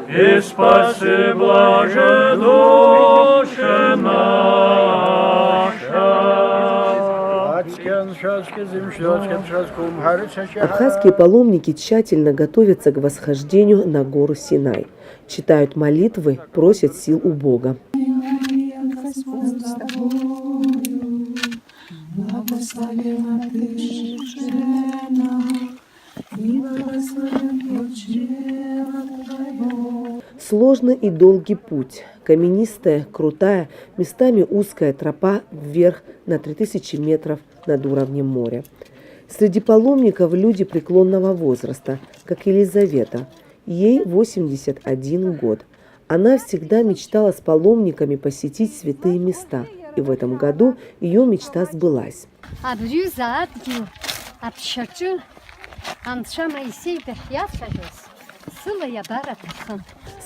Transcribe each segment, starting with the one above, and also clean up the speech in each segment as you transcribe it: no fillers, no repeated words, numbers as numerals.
и спаси блаже душа наша. Абхазские паломники тщательно готовятся к восхождению на гору Синай. Читают молитвы, просят сил у Бога. Сложный и долгий путь. Каменистая, крутая, местами узкая тропа вверх на 3000 метров над уровнем моря. Среди паломников люди преклонного возраста, как Елизавета. Ей 81 год. Она всегда мечтала с паломниками посетить святые места. И в этом году ее мечта сбылась.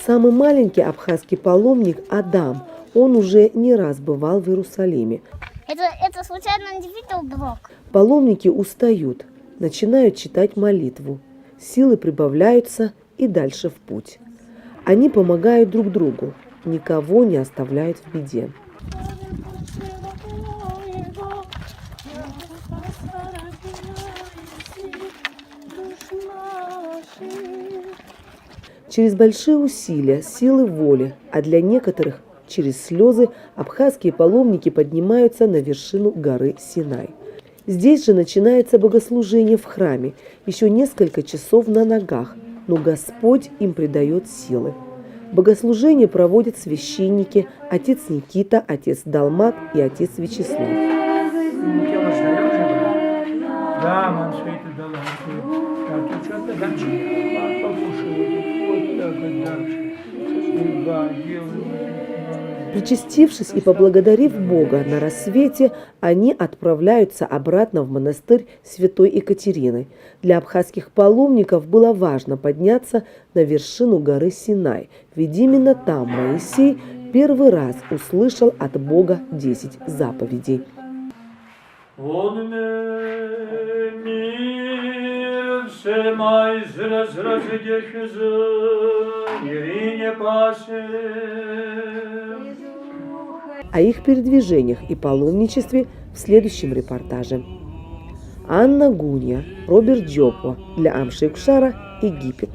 Самый маленький абхазский паломник Адам. Он уже не раз бывал в Иерусалиме. Это случайно не видел блог? Паломники устают, начинают читать молитву. Силы прибавляются и дальше в путь. Они помогают друг другу, никого не оставляют в беде. Через большие усилия, силы воли, а для некоторых через слезы абхазские паломники поднимаются на вершину горы Синай. Здесь же начинается богослужение в храме, еще несколько часов на ногах, но Господь им придает силы. Богослужение проводят священники, отец Никита, отец Далмат и отец Вячеслав. Причастившись и поблагодарив Бога на рассвете, они отправляются обратно в монастырь святой Екатерины. Для абхазских паломников было важно подняться на вершину горы Синай, ведь именно там Моисей первый раз услышал от Бога 10 заповедей. О их передвижениях и паломничестве в следующем репортаже. Анна Гунья, Роберт Джопо для Амши Икшара, Египет.